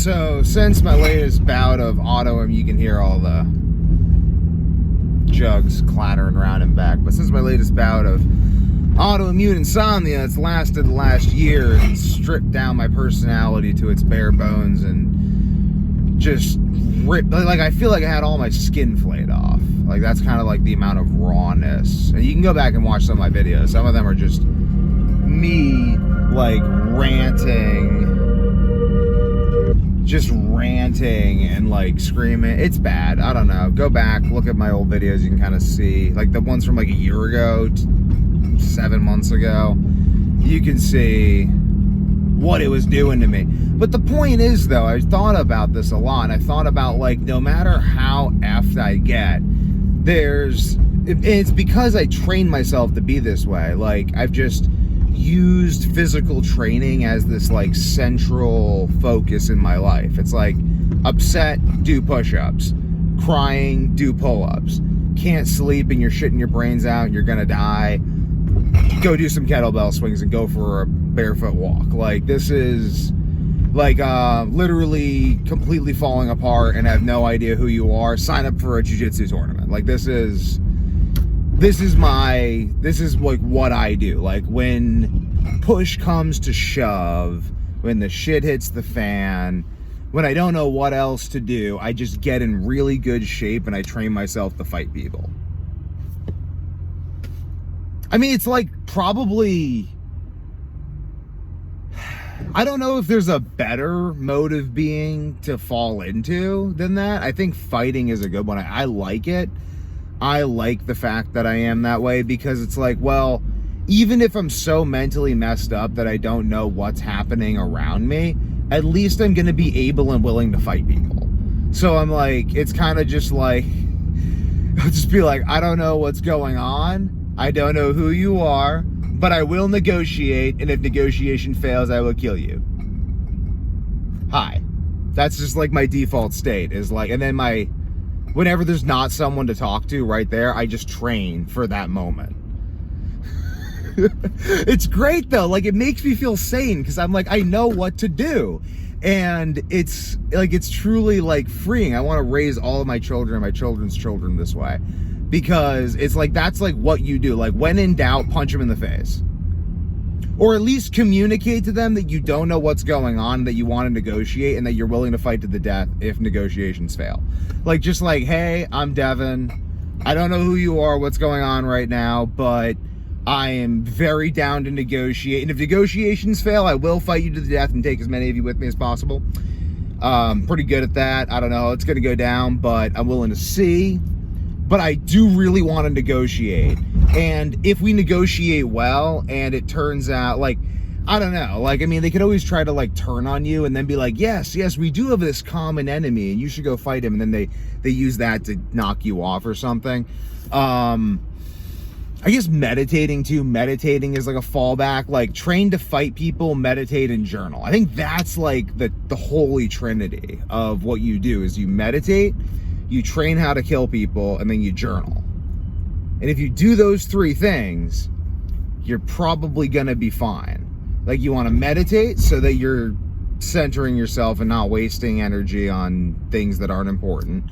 So, since my latest bout of autoimmune, you can hear all the jugs clattering around and back, but since my latest bout of autoimmune insomnia, it's lasted the last year and stripped down my personality to its bare bones and just ripped, like I feel like I had all my skin flayed off. Like that's kind of like the amount of rawness. And you can go back and watch some of my videos. Some of them are just me like ranting and like screaming. It's bad. I don't know. Go back, look at my old videos. You can kind of see like the ones from like a year ago, 7 months ago. You can see what it was doing to me. But the point is though, I thought about this a lot. I thought about like, no matter how effed I get, it's because I trained myself to be this way. Like I've just used physical training as this like central focus in my life. It's like upset, do push-ups, crying, do pull-ups, can't sleep and you're shitting your brains out and you're gonna die, go do some kettlebell swings and go for a barefoot walk. Like this is like literally completely falling apart and have no idea who you are. Sign up for a jiu-jitsu tournament. Like this is like what I do. Like when push comes to shove, when the shit hits the fan, when I don't know what else to do, I just get in really good shape and I train myself to fight people. I mean, it's like probably, I don't know if there's a better mode of being to fall into than that. I think fighting is a good one. I like it. I like the fact that I am that way because it's like, well, even if I'm so mentally messed up that I don't know what's happening around me, at least I'm going to be able and willing to fight people. So I'm like, it's kind of just like, I'll just be like, I don't know what's going on. I don't know who you are, but I will negotiate. And if negotiation fails, I will kill you. Hi. That's just like my default state is like, and then whenever there's not someone to talk to right there, I just train for that moment. It's great though. Like it makes me feel sane because I'm like, I know what to do. And it's like, it's truly like freeing. I want to raise all of my children and my children's children this way because it's like, that's like what you do. Like when in doubt, punch them in the face. Or at least communicate to them that you don't know what's going on, that you want to negotiate, and that you're willing to fight to the death if negotiations fail. Like, just like, hey, I'm Devin. I don't know who you are, what's going on right now, but I am very down to negotiate. And if negotiations fail, I will fight you to the death and take as many of you with me as possible. Pretty good at that. I don't know how it's going to go down, but I'm willing to see. But I do really want to negotiate. And if we negotiate well and it turns out like, I don't know, like, I mean, they could always try to like turn on you and then be like, yes, we do have this common enemy and you should go fight him. And then they use that to knock you off or something. I guess meditating is like a fallback, like train to fight people, meditate and journal. I think that's like the holy trinity of what you do is you meditate, you train how to kill people, and then you journal. And if you do those three things, you're probably gonna be fine. Like you want to meditate so that you're centering yourself and not wasting energy on things that aren't important.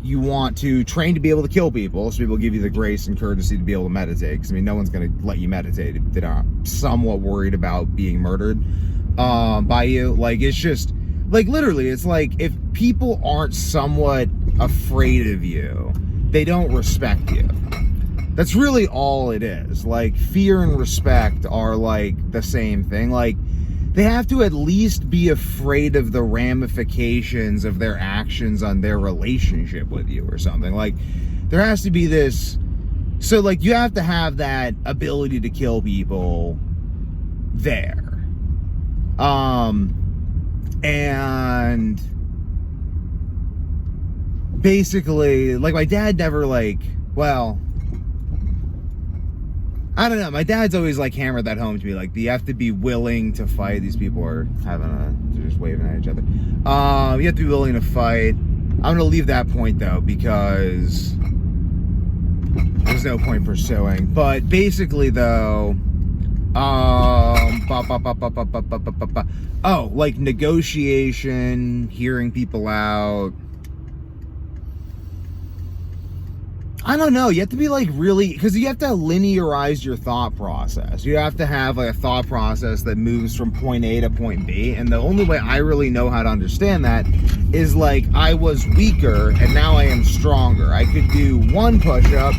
You want to train to be able to kill people, so people give you the grace and courtesy to be able to meditate. Because I mean, no one's gonna let you meditate if they're not somewhat worried about being murdered by you. Like it's just like literally, it's like if people aren't somewhat afraid of you, they don't respect you. That's really all it is. Like fear and respect are like the same thing. Like they have to at least be afraid of the ramifications of their actions on their relationship with you or something. Like there has to be this, so like you have to have that ability to kill people there. And basically, like my dad never like, well, I don't know. My dad's always like hammered that home to me. Like, you have to be willing to fight. These people are they're just waving at each other. You have to be willing to fight. I'm going to leave that point though, because there's no point pursuing. But basically though, Oh, like negotiation, hearing people out. I don't know. You have to be like really, because you have to linearize your thought process. You have to have like a thought process that moves from point A to point B. And the only way I really know how to understand that is like I was weaker and now I am stronger. I could do 1 push-up,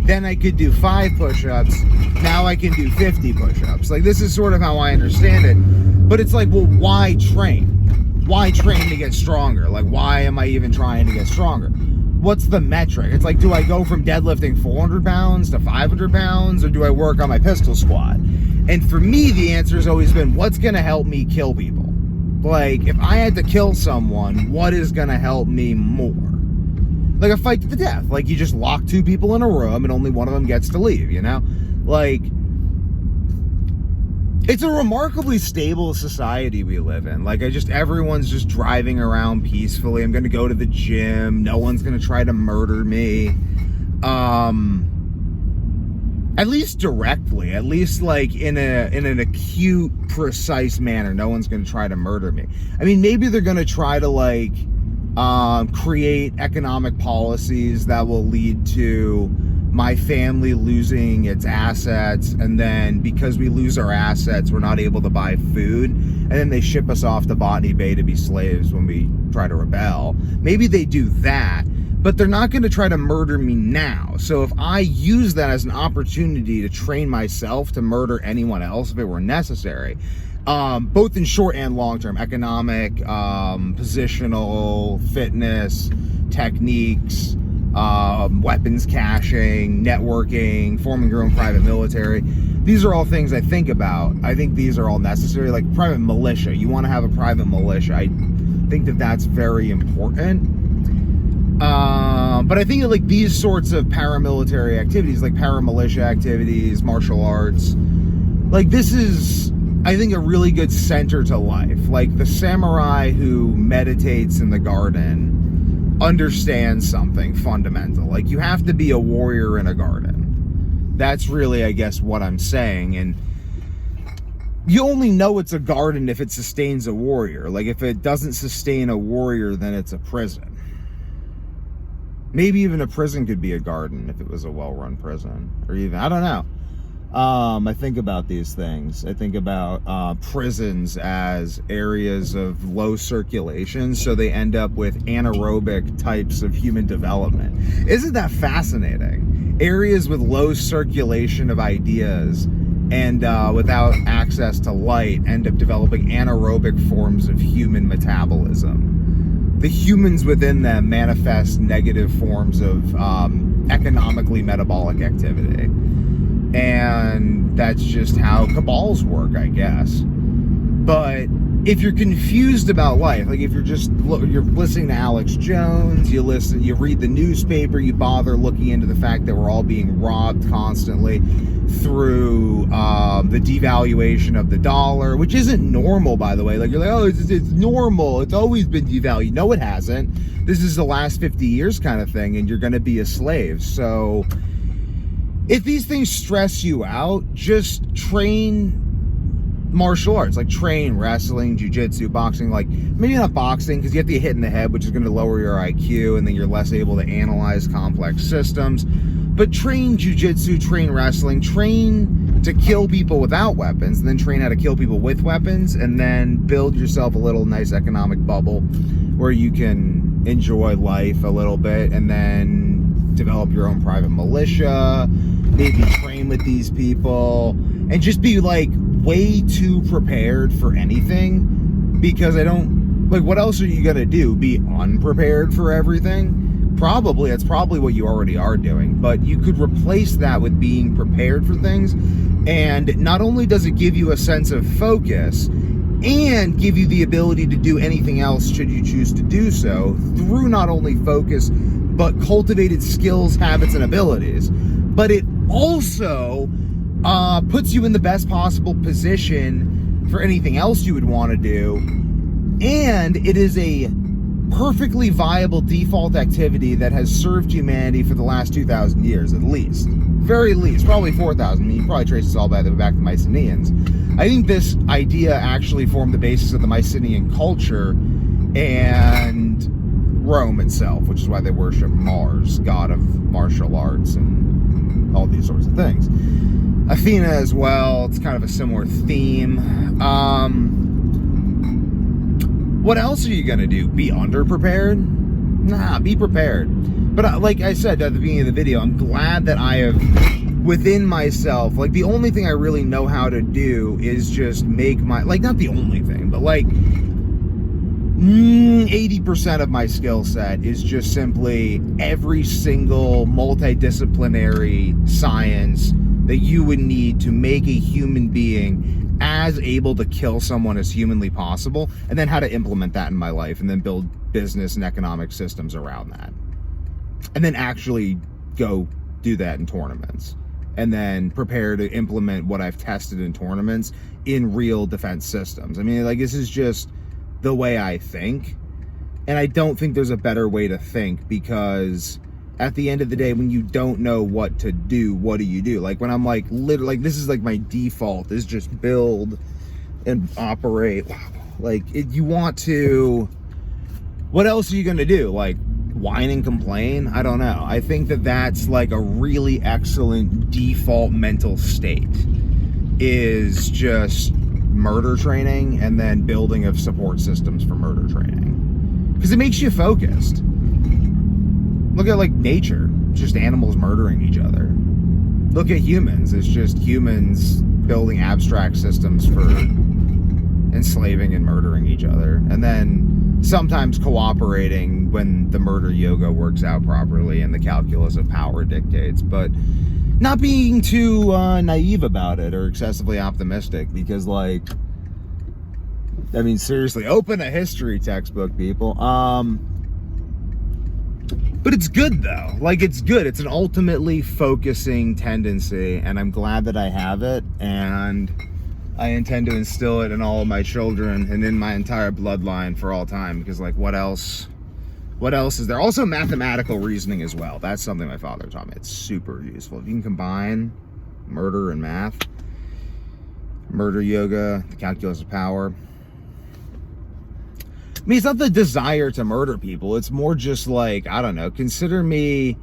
then I could do 5 push-ups. Now I can do 50 push-ups. Like this is sort of how I understand it. But it's like, well, why train? Why train to get stronger? Like, why am I even trying to get stronger? What's the metric? It's like, do I go from deadlifting 400 pounds to 500 pounds, or do I work on my pistol squat? And for me, the answer has always been, what's going to help me kill people? Like, if I had to kill someone, what is going to help me more? Like a fight to the death. Like, you just lock 2 people in a room and only one of them gets to leave, you know? Like, it's a remarkably stable society we live in. Like, everyone's just driving around peacefully. I'm going to go to the gym. No one's going to try to murder me. At least directly. At least, like, in an acute, precise manner. No one's going to try to murder me. I mean, maybe they're going to try to, like, create economic policies that will lead to my family losing its assets, and then because we lose our assets, we're not able to buy food, and then they ship us off to Botany Bay to be slaves when we try to rebel. Maybe they do that, but they're not going to try to murder me now. So if I use that as an opportunity to train myself to murder anyone else if it were necessary, both in short and long term, economic, positional, fitness, techniques, weapons caching, networking, forming your own private military. These are all things I think about. I think these are all necessary. Like private militia. You want to have a private militia. I think that that's very important. But I think that, like, these sorts of paramilitary activities, like paramilitia activities, martial arts, like this is, I think, a really good center to life. Like the samurai who meditates in the garden understands something fundamental. Like, you have to be a warrior in a garden. That's really, I guess, what I'm saying. And you only know it's a garden if it sustains a warrior. Like, if it doesn't sustain a warrior, then it's a prison. Maybe even a prison could be a garden if it was a well-run prison. Or even, I don't know. I think about these things. I think about prisons as areas of low circulation, so they end up with anaerobic types of human development. Isn't that fascinating? Areas with low circulation of ideas and without access to light end up developing anaerobic forms of human metabolism. The humans within them manifest negative forms of economically metabolic activity. And that's just how cabals work, I guess. But if you're confused about life, like if you're listening to Alex Jones, you read the newspaper, you bother looking into the fact that we're all being robbed constantly through the devaluation of the dollar, which isn't normal, by the way. Like, you're like, oh, it's normal. It's always been devalued. No, it hasn't. This is the last 50 years kind of thing, and you're going to be a slave. So if these things stress you out, just train martial arts, like train wrestling, jiu-jitsu, boxing. Like, maybe not boxing, because you have to get hit in the head, which is going to lower your IQ, and then you're less able to analyze complex systems. But train jiu-jitsu, train wrestling, train to kill people without weapons, and then train how to kill people with weapons, and then build yourself a little nice economic bubble where you can enjoy life a little bit, and then develop your own private militia, maybe train with these people, and just be like way too prepared for anything, because what else are you gonna do? Be unprepared for everything? Probably. That's probably what you already are doing, but you could replace that with being prepared for things. And not only does it give you a sense of focus and give you the ability to do anything else should you choose to do so, through not only focus but cultivated skills, habits, and abilities, but it also puts you in the best possible position for anything else you would want to do. And it is a perfectly viable default activity that has served humanity for the last 2,000 years, at least. Very least, probably 4,000. I mean, you probably trace this all back to the Mycenaeans. I think this idea actually formed the basis of the Mycenaean culture and Rome itself, which is why they worship Mars, god of martial arts and all these sorts of things. Athena as well, it's kind of a similar theme. What else are you going to do? Be underprepared? Nah, be prepared. But like I said at the beginning of the video, I'm glad that I have, within myself, like the only thing I really know how to do is just make my, like not the only thing, but like 80% of my skill set is just simply every single multidisciplinary science that you would need to make a human being as able to kill someone as humanly possible, and then how to implement that in my life, and then build business and economic systems around that, and then actually go do that in tournaments, and then prepare to implement what I've tested in tournaments in real defense systems. I mean, like, this is just the way I think, and I don't think there's a better way to think, because at the end of the day, when you don't know what to do, what do you do? Like when I'm like, literally, like this is like my default is just build and operate. Like you want to, what else are you going to do? Like whine and complain? I don't know. I think that that's like a really excellent default mental state, is just murder training and then building of support systems for murder training, because it makes you focused. Look at like nature, it's just animals murdering each other. Look at humans, it's just humans building abstract systems for enslaving and murdering each other, and then sometimes cooperating when the murder yoga works out properly and the calculus of power dictates, but not being too naive about it or excessively optimistic, because like, I mean, seriously, open a history textbook, people. But it's good though. Like, it's good. It's an ultimately focusing tendency, and I'm glad that I have it, and I intend to instill it in all of my children and in my entire bloodline for all time, because like, what else is there? Also mathematical reasoning as well. That's something my father taught me. It's super useful. If you can combine murder and math, murder yoga, the calculus of power. I mean, it's not the desire to murder people. It's more just like, I don't know, consider me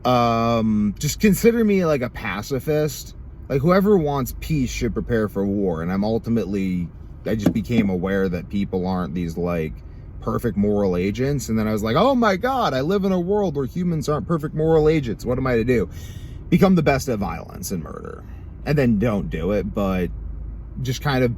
like a pacifist. Like, whoever wants peace should prepare for war. And I just became aware that people aren't these like perfect moral agents. And then I was like, oh my God, I live in a world where humans aren't perfect moral agents. What am I to do? Become the best at violence and murder. And then don't do it, but just kind of build